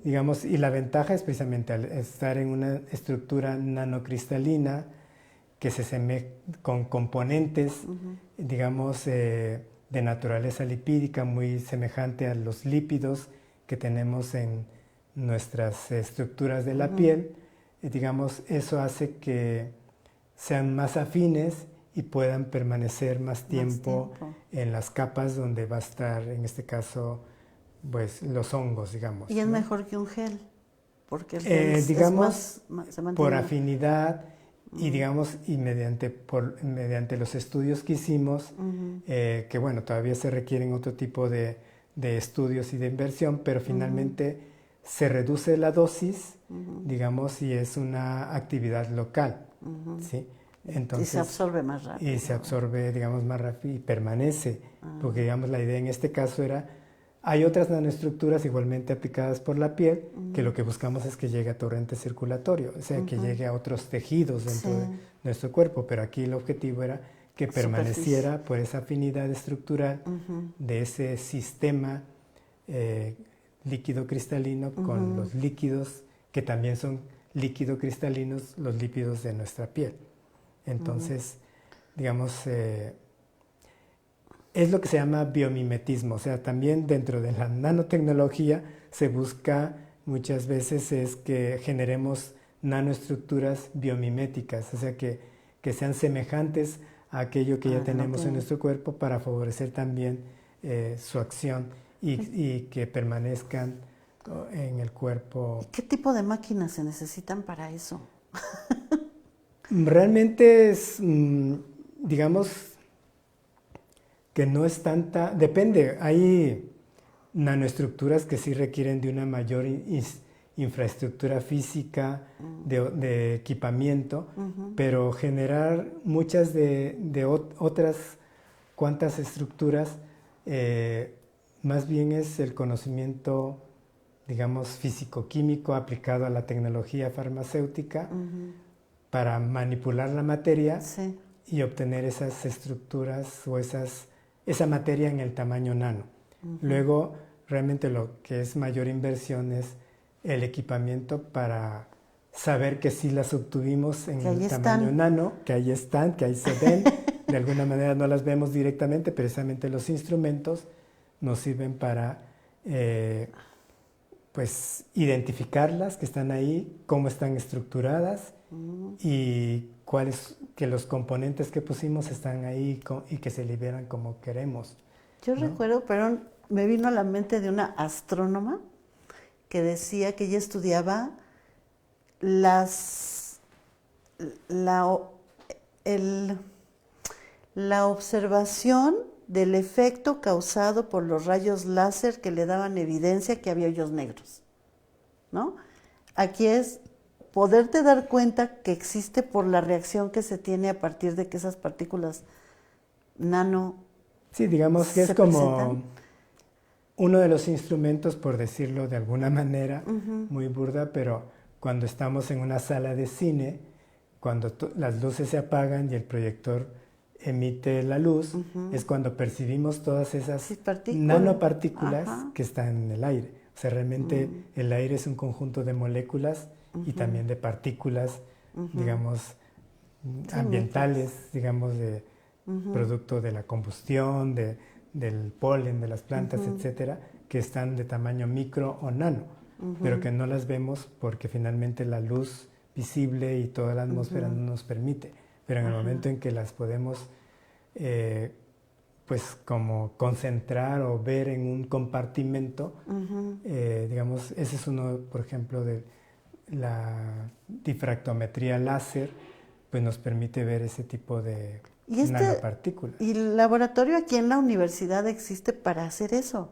digamos, y la ventaja es precisamente al estar en una estructura nanocristalina que se semeja con componentes, digamos, de naturaleza lipídica muy semejante a los lípidos que tenemos en nuestras estructuras de la piel, digamos, eso hace que sean más afines y puedan permanecer más tiempo en las capas donde va a estar, en este caso, pues los hongos, digamos. Y es mejor que un gel, porque el gel digamos, se mantiene por afinidad y digamos, y mediante los estudios que hicimos, que bueno, todavía se requieren otro tipo de estudios y de inversión, pero finalmente se reduce la dosis, digamos, y es una actividad local, ¿sí? Entonces, y se absorbe más rápido. Y se absorbe, digamos, más rápido y permanece, porque digamos, la idea en este caso era, hay otras nanoestructuras igualmente aplicadas por la piel, que lo que buscamos es que llegue a torrente circulatorio, o sea, que llegue a otros tejidos dentro de nuestro cuerpo, pero aquí el objetivo era que permaneciera por esa afinidad estructural de ese sistema líquido cristalino con los líquidos que también son líquido cristalinos, los lípidos de nuestra piel. Entonces, digamos, es lo que se llama biomimetismo, o sea, también dentro de la nanotecnología se busca muchas veces es que generemos nanoestructuras biomiméticas, o sea, que sean semejantes a aquello que ya tenemos en nuestro cuerpo para favorecer también su acción y que permanezcan en el cuerpo. ¿Y qué tipo de máquinas se necesitan para eso? Realmente es, digamos, que no es tanta, depende, hay nanoestructuras que sí requieren de una mayor infraestructura física, de equipamiento, pero generar muchas de otras cuántas estructuras, más bien es el conocimiento, digamos, físico-químico aplicado a la tecnología farmacéutica para manipular la materia y obtener esas estructuras o esa materia en el tamaño nano. Luego, realmente lo que es mayor inversión es el equipamiento para saber que sí las obtuvimos en el tamaño nano, que ahí están, que ahí se ven. De alguna manera no las vemos directamente, precisamente los instrumentos nos sirven para pues identificarlas, que están ahí, cómo están estructuradas y que los componentes que pusimos están ahí y que se liberan como queremos. Yo recuerdo, pero me vino a la mente de una astrónoma que decía que ella estudiaba la observación del efecto causado por los rayos láser que le daban evidencia que había hoyos negros, ¿no? Aquí es poderte dar cuenta que existe por la reacción que se tiene a partir de que esas partículas nano sí, digamos que es como uno de los instrumentos, por decirlo de alguna manera, muy burda, pero cuando estamos en una sala de cine, cuando las luces se apagan y el proyector emite la luz, es cuando percibimos todas esas nanopartículas que están en el aire. O sea, realmente el aire es un conjunto de moléculas y también de partículas, digamos, ambientales, digamos, de producto de la combustión, del polen de las plantas, etcétera, que están de tamaño micro o nano, pero que no las vemos porque finalmente la luz visible y toda la atmósfera no nos permite. Pero en el momento en que las podemos pues como concentrar o ver en un compartimento, digamos, ese es uno, por ejemplo, de la difractometría láser, pues nos permite ver ese tipo de nanopartículas. ¿Y el laboratorio aquí en la universidad existe para hacer eso?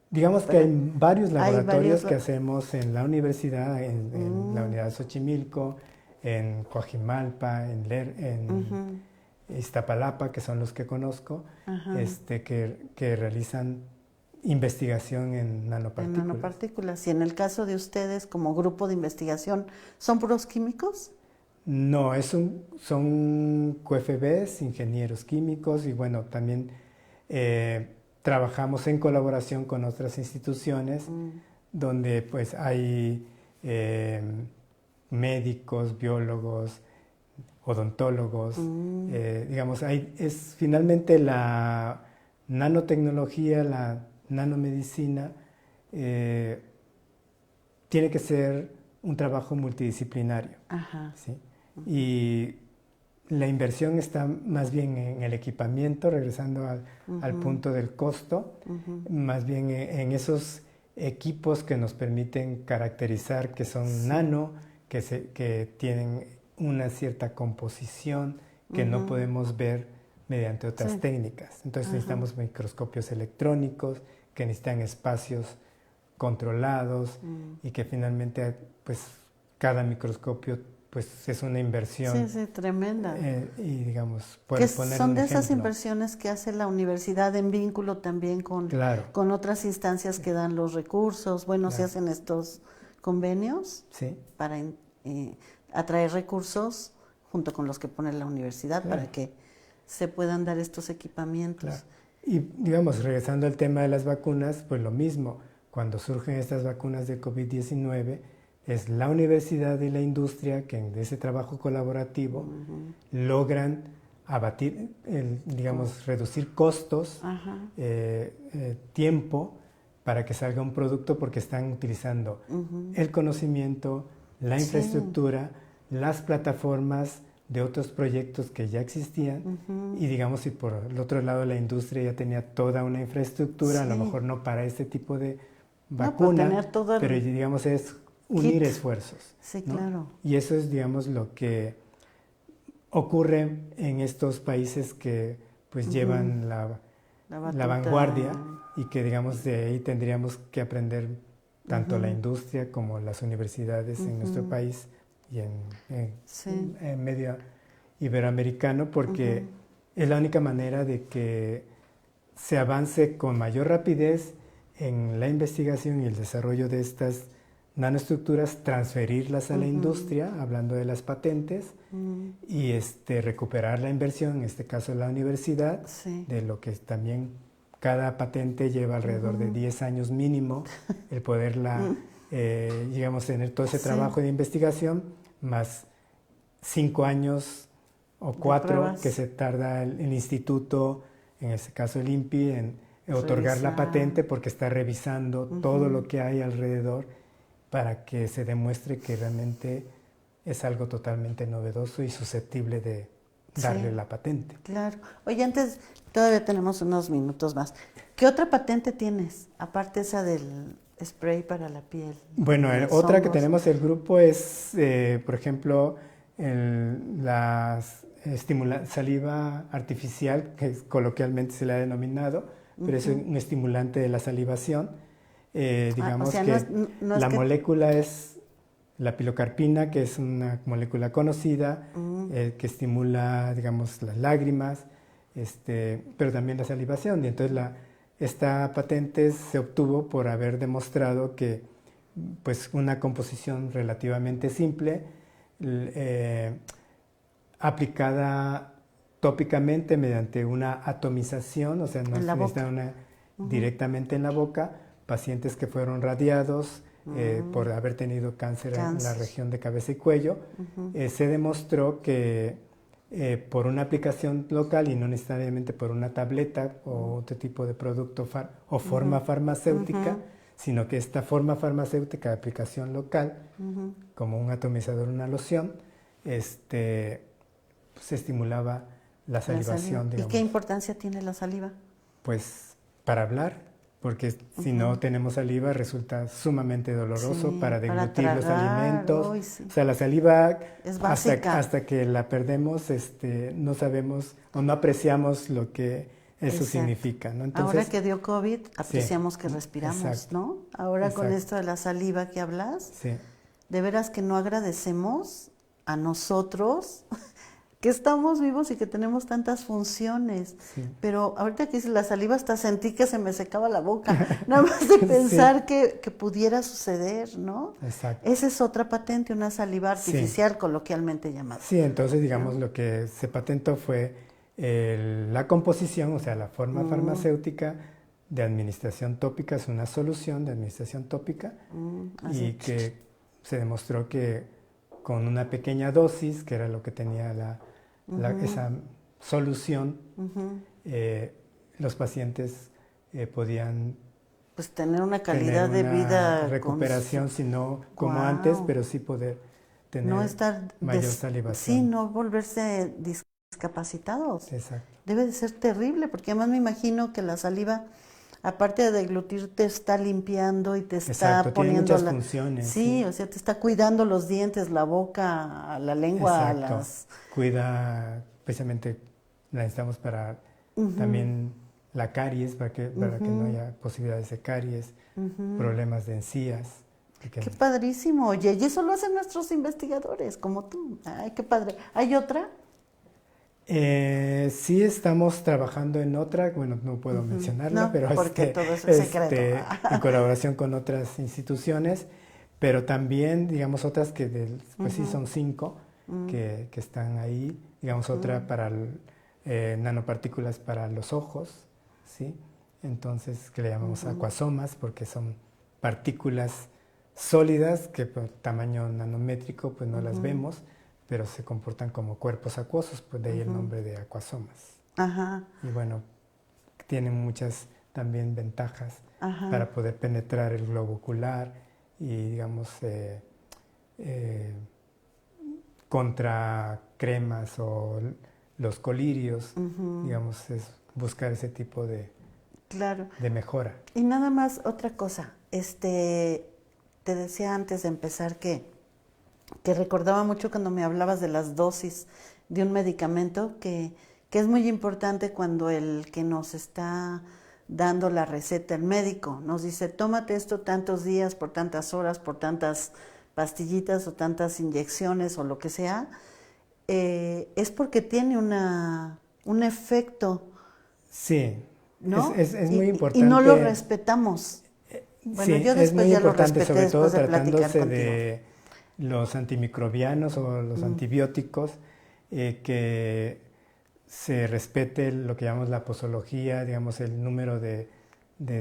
Digamos que hay varios laboratorios que hacemos en la universidad, en la Unidad de Xochimilco, en Coajimalpa, en Iztapalapa, que son los que conozco, que realizan investigación en nanopartículas. En nanopartículas. Y en el caso de ustedes, como grupo de investigación, ¿son puros químicos? No, son QFBs, ingenieros químicos, y bueno, también trabajamos en colaboración con otras instituciones donde pues hay médicos, biólogos, odontólogos, digamos, es finalmente la nanotecnología, la nanomedicina, tiene que ser un trabajo multidisciplinario. ¿Sí? Y la inversión está más bien en el equipamiento, regresando al punto del costo, más bien en esos equipos que nos permiten caracterizar que son nano, que tienen una cierta composición que no podemos ver mediante otras técnicas. Entonces necesitamos microscopios electrónicos que necesitan espacios controlados y que finalmente pues cada microscopio pues es una inversión. Sí, tremenda. Y digamos, que son de esas inversiones que hace la universidad en vínculo también con otras instancias que dan los recursos. Bueno, se hacen estos convenios para atraer recursos junto con los que pone la universidad para que se puedan dar estos equipamientos. Y digamos, regresando al tema de las vacunas, pues lo mismo, cuando surgen estas vacunas de COVID-19, es la universidad y la industria que en ese trabajo colaborativo logran abatir, digamos, reducir costos, tiempo, para que salga un producto porque están utilizando el conocimiento, la infraestructura, las plataformas de otros proyectos que ya existían y digamos si por el otro lado la industria ya tenía toda una infraestructura, a lo mejor no para este tipo de vacuna, pero digamos es unir esfuerzos. Sí, claro. Y eso es, digamos, lo que ocurre en estos países que pues llevan la vanguardia y que, digamos, de ahí tendríamos que aprender tanto la industria como las universidades en nuestro país y en medio iberoamericano, porque es la única manera de que se avance con mayor rapidez en la investigación y el desarrollo de estas nanoestructuras, transferirlas a la industria, hablando de las patentes, y recuperar la inversión, en este caso la universidad, de lo que también cada patente lleva alrededor de 10 años mínimo, el poderla, digamos, tener todo ese trabajo de investigación, más 5 años o 4 que se tarda el instituto, en este caso el INPI, en otorgar la patente, porque está revisando todo lo que hay alrededor para que se demuestre que realmente es algo totalmente novedoso y susceptible de darle la patente. Claro. Oye, antes, todavía tenemos unos minutos más. ¿Qué otra patente tienes, aparte esa del spray para la piel? Bueno, otra que tenemos el grupo es, por ejemplo, la saliva artificial, que coloquialmente se le ha denominado, pero es un estimulante de la salivación. Digamos la molécula es la pilocarpina, que es una molécula conocida, que estimula, digamos, las lágrimas, pero también la salivación. Y entonces esta patente se obtuvo por haber demostrado que, pues, una composición relativamente simple, aplicada tópicamente mediante una atomización, o sea, no se necesita directamente en la boca, pacientes que fueron radiados por haber tenido cáncer en la región de cabeza y cuello, se demostró que por una aplicación local y no necesariamente por una tableta o otro tipo de producto o forma farmacéutica, sino que esta forma farmacéutica de aplicación local, como un atomizador, una loción, se estimulaba la salivación. ¿Y qué importancia tiene la saliva? Pues para hablar, porque si no tenemos saliva resulta sumamente doloroso para deglutir los alimentos. O sea, la saliva, es básica. hasta que la perdemos, no sabemos o no apreciamos lo que eso significa, ¿no? Entonces, ahora que dio COVID, apreciamos que respiramos, ¿no? Ahora con esto de la saliva que hablas, de veras que no agradecemos a nosotros que estamos vivos y que tenemos tantas funciones. Pero ahorita que hice la saliva, hasta sentí que se me secaba la boca, nada más de pensar que pudiera suceder, ¿no? Exacto. Esa es otra patente, una saliva artificial, coloquialmente llamada. Sí, entonces digamos lo que se patentó fue la composición, o sea, la forma farmacéutica de administración tópica, es una solución de administración tópica, y que se demostró que con una pequeña dosis, que era lo que tenía esa solución, los pacientes podían pues tener una calidad de vida, recuperación, si no como antes, pero sí poder tener mayor salivación. Sí, no volverse discapacitados. Exacto. Debe de ser terrible, porque además me imagino que la saliva, aparte de deglutir, te está limpiando y te está poniendo tiene muchas funciones. Sí, o sea, te está cuidando los dientes, la boca, la lengua, cuida, especialmente la necesitamos para también la caries, para que no haya posibilidades de caries, problemas de encías. Qué padrísimo, oye, y eso lo hacen nuestros investigadores, como tú. Ay, qué padre. ¿Hay otra? Sí, estamos trabajando en otra, bueno, no puedo mencionarla, pero porque todo es secreto. En colaboración con otras instituciones, pero también, digamos, otras que pues sí son 5 que están ahí, digamos, otra para nanopartículas para los ojos, ¿sí? Entonces, que le llamamos acuasomas, porque son partículas sólidas que por tamaño nanométrico pues no las vemos, pero se comportan como cuerpos acuosos, pues de ahí el nombre de acuasomas. Y bueno, tienen muchas también ventajas para poder penetrar el globo ocular y, digamos, contra cremas o los colirios, digamos, es buscar ese tipo de mejora. Y nada más, otra cosa, te decía antes de empezar que recordaba mucho cuando me hablabas de las dosis de un medicamento, que es muy importante cuando el que nos está dando la receta, el médico, nos dice, tómate esto tantos días, por tantas horas, por tantas pastillitas o tantas inyecciones o lo que sea, es porque tiene una un efecto. Sí, ¿no? es muy importante. Y no lo respetamos. Bueno, sí, yo es muy después ya lo importante, respeté sobre todo después de platicar tratándose contigo. de los antimicrobianos o los antibióticos, que se respete lo que llamamos la posología, digamos el número de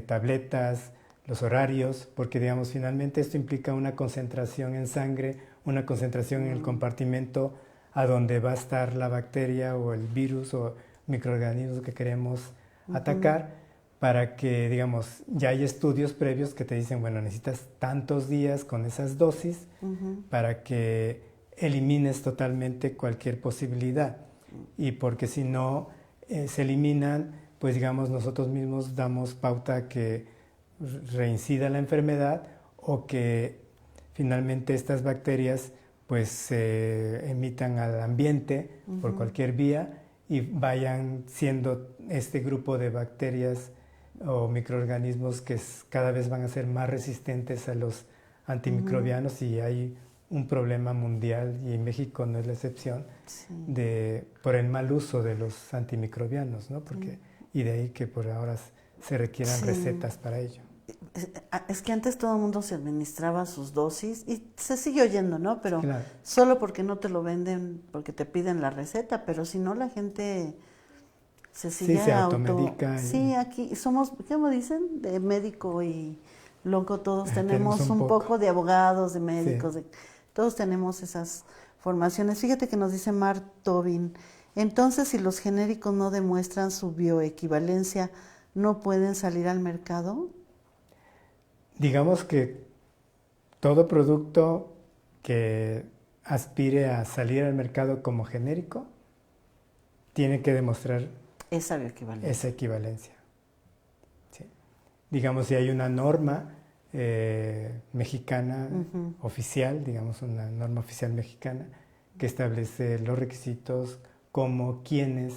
tabletas, los horarios, porque digamos finalmente esto implica una concentración en sangre, una concentración en el compartimento a donde va a estar la bacteria o el virus o microorganismos que queremos atacar, para que, digamos, ya hay estudios previos que te dicen, bueno, necesitas tantos días con esas dosis para que elimines totalmente cualquier posibilidad. Y porque si no se eliminan, pues digamos, nosotros mismos damos pauta a que reincida la enfermedad o que finalmente estas bacterias pues se emitan al ambiente por cualquier vía y vayan siendo este grupo de bacterias o microorganismos que cada vez van a ser más resistentes a los antimicrobianos, y hay un problema mundial, y México no es la excepción, por el mal uso de los antimicrobianos, ¿no? Porque, y de ahí que por ahora se requieran recetas para ello. Es que antes todo el mundo se administraba sus dosis y se sigue oyendo, ¿no? Pero claro, solo porque no te lo venden, porque te piden la receta, pero si no la gente se sigue se automedica. Sí, aquí somos, ¿cómo dicen? De médico y loco, todos tenemos un poco de abogados, de médicos, todos tenemos esas formaciones. Fíjate que nos dice Mar Tobin, entonces si los genéricos no demuestran su bioequivalencia, ¿no pueden salir al mercado? Digamos que todo producto que aspire a salir al mercado como genérico tiene que demostrar esa bioequivalencia. Esa equivalencia. Sí. Digamos, si hay una norma mexicana oficial, digamos una norma oficial mexicana que establece los requisitos, cómo, quiénes,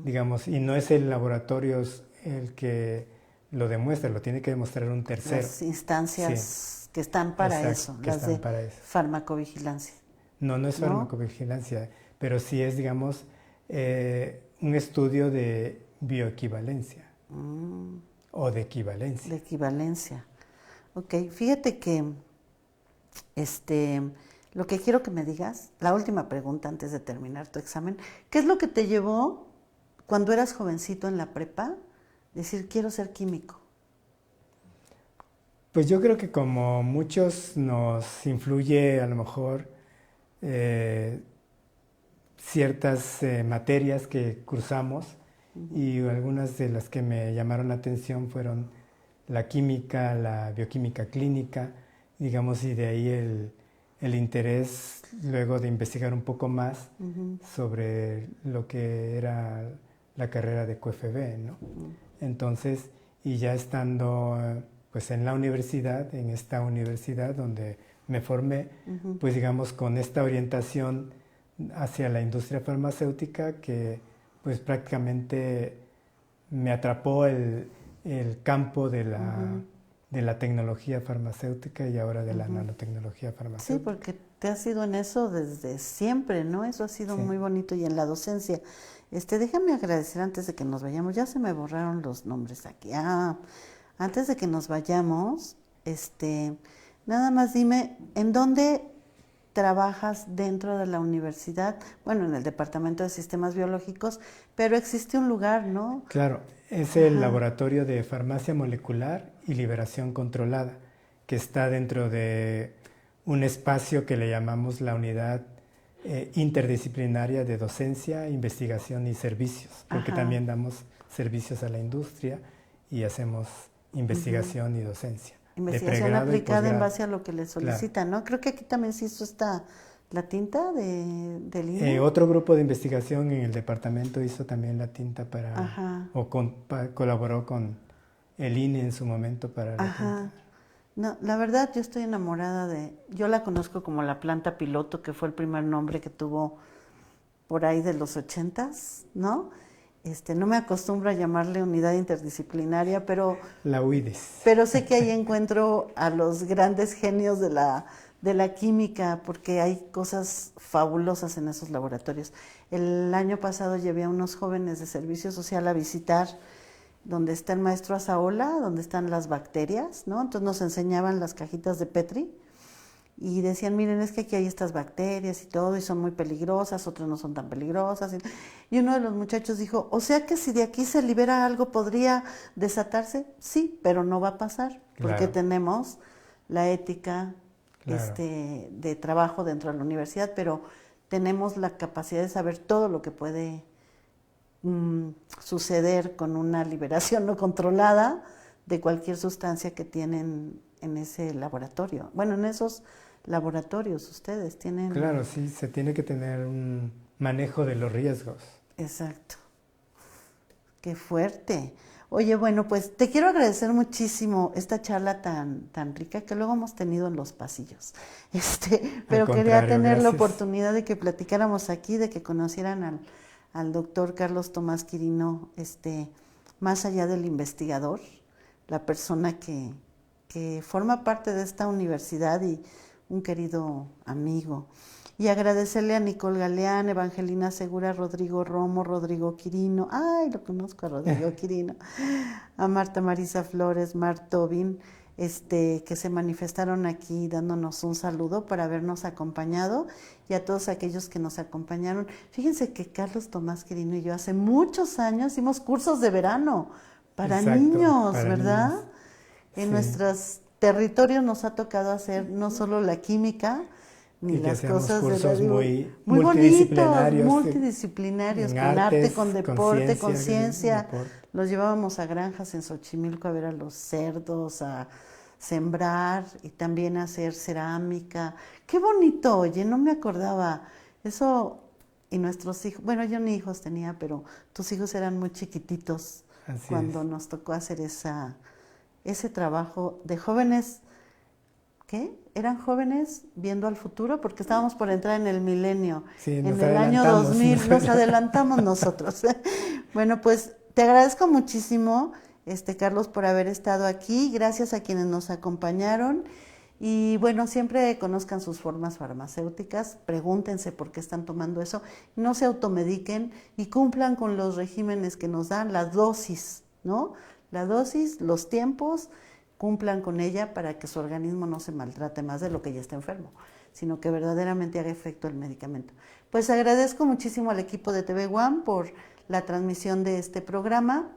digamos, y no es el laboratorio el que lo demuestra, lo tiene que demostrar un tercero. Las instancias que están para eso, las de farmacovigilancia. No es farmacovigilancia, pero sí es, digamos, un estudio de bioequivalencia o de equivalencia. De equivalencia. Ok, fíjate que lo que quiero que me digas, la última pregunta antes de terminar tu examen, ¿qué es lo que te llevó cuando eras jovencito en la prepa decir quiero ser químico? Pues yo creo que como muchos nos influye a lo mejor ciertas materias que cursamos, y algunas de las que me llamaron la atención fueron la química, la bioquímica clínica, digamos, y de ahí el interés luego de investigar un poco más sobre lo que era la carrera de QFB, ¿no? Entonces, y ya estando pues en la universidad, en esta universidad donde me formé, pues digamos con esta orientación hacia la industria farmacéutica que pues prácticamente me atrapó el campo de la tecnología farmacéutica y ahora de la nanotecnología farmacéutica. Sí, porque te has ido en eso desde siempre, ¿no? Eso ha sido muy bonito, y en la docencia. Déjame agradecer antes de que nos vayamos, ya se me borraron los nombres aquí. Antes de que nos vayamos, nada más dime, ¿en dónde trabajas dentro de la universidad? Bueno, en el Departamento de Sistemas Biológicos, pero existe un lugar, ¿no? Claro, es el Laboratorio de Farmacia Molecular y Liberación Controlada, que está dentro de un espacio que le llamamos la Unidad Interdisciplinaria de Docencia, Investigación y Servicios, porque también damos servicios a la industria y hacemos investigación y docencia. Investigación aplicada en base a lo que le solicitan, claro, ¿no? Creo que aquí también se hizo la tinta del INE. Otro grupo de investigación en el departamento hizo también la tinta colaboró con el INE en su momento para la tinta. No, la verdad yo estoy enamorada yo la conozco como la planta piloto, que fue el primer nombre que tuvo por ahí de los 80s, ¿no? No me acostumbro a llamarle unidad interdisciplinaria, pero... La UIDIS. Pero sé que ahí encuentro a los grandes genios de la de la química, porque hay cosas fabulosas en esos laboratorios. El año pasado llevé a unos jóvenes de servicio social a visitar donde está el maestro Azaola, donde están las bacterias, ¿no? Entonces nos enseñaban las cajitas de Petri y decían, miren, es que aquí hay estas bacterias y todo, y son muy peligrosas, otras no son tan peligrosas. Y uno de los muchachos dijo, o sea que si de aquí se libera algo, ¿podría desatarse? Sí, pero no va a pasar, porque tenemos la ética de trabajo dentro de la universidad, pero tenemos la capacidad de saber todo lo que puede suceder con una liberación no controlada de cualquier sustancia que tienen en ese laboratorio. Bueno, en esos laboratorios ustedes tienen... Claro, sí, se tiene que tener un manejo de los riesgos. Exacto. Qué fuerte. Oye, bueno, pues te quiero agradecer muchísimo esta charla tan rica que luego hemos tenido en los pasillos. Pero quería tener la oportunidad de que platicáramos aquí, de que conocieran al doctor Carlos Tomás Quirino, más allá del investigador, la persona que forma parte de esta universidad y un querido amigo. Y agradecerle a Nicole Galeán, Evangelina Segura, Rodrigo Romo, Rodrigo Quirino, ay, lo conozco a Rodrigo Quirino, a Marta Marisa Flores, Mark Tobin, que se manifestaron aquí dándonos un saludo por habernos acompañado, y a todos aquellos que nos acompañaron. Fíjense que Carlos Tomás Quirino y yo hace muchos años hicimos cursos de verano para niños, ¿verdad? Niños. En nuestros territorios nos ha tocado hacer no solo la química, ni las cosas cursos muy multidisciplinarios, con arte, con deporte, con ciencia. Los llevábamos a granjas en Xochimilco a ver a los cerdos, a sembrar y también a hacer cerámica. Qué bonito, oye, no me acordaba. Eso, y nuestros hijos, bueno, yo ni hijos tenía, pero tus hijos eran muy chiquititos cuando nos tocó hacer ese trabajo de jóvenes. ¿Qué? Eran jóvenes viendo al futuro, porque estábamos por entrar en el milenio. Sí, en el año 2000 nos adelantamos nosotros. Bueno, pues te agradezco muchísimo, Carlos, por haber estado aquí. Gracias a quienes nos acompañaron. Y bueno, siempre conozcan sus formas farmacéuticas, pregúntense por qué están tomando eso, no se automediquen y cumplan con los regímenes que nos dan, la dosis, ¿no? La dosis, los tiempos, cumplan con ella para que su organismo no se maltrate más de lo que ya está enfermo, sino que verdaderamente haga efecto el medicamento. Pues agradezco muchísimo al equipo de TV One por la transmisión de este programa,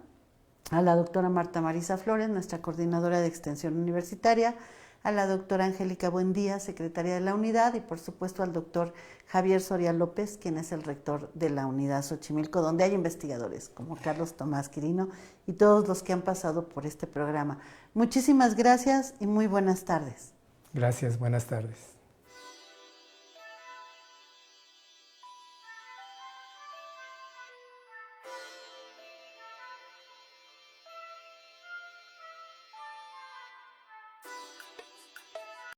a la doctora Marta Marisa Flores, nuestra coordinadora de extensión universitaria, a la doctora Angélica Buendía, secretaria de la unidad, y por supuesto al doctor Javier Soria López, quien es el rector de la unidad Xochimilco, donde hay investigadores como Carlos Tomás Quirino y todos los que han pasado por este programa. Muchísimas gracias y muy buenas tardes. Gracias, buenas tardes.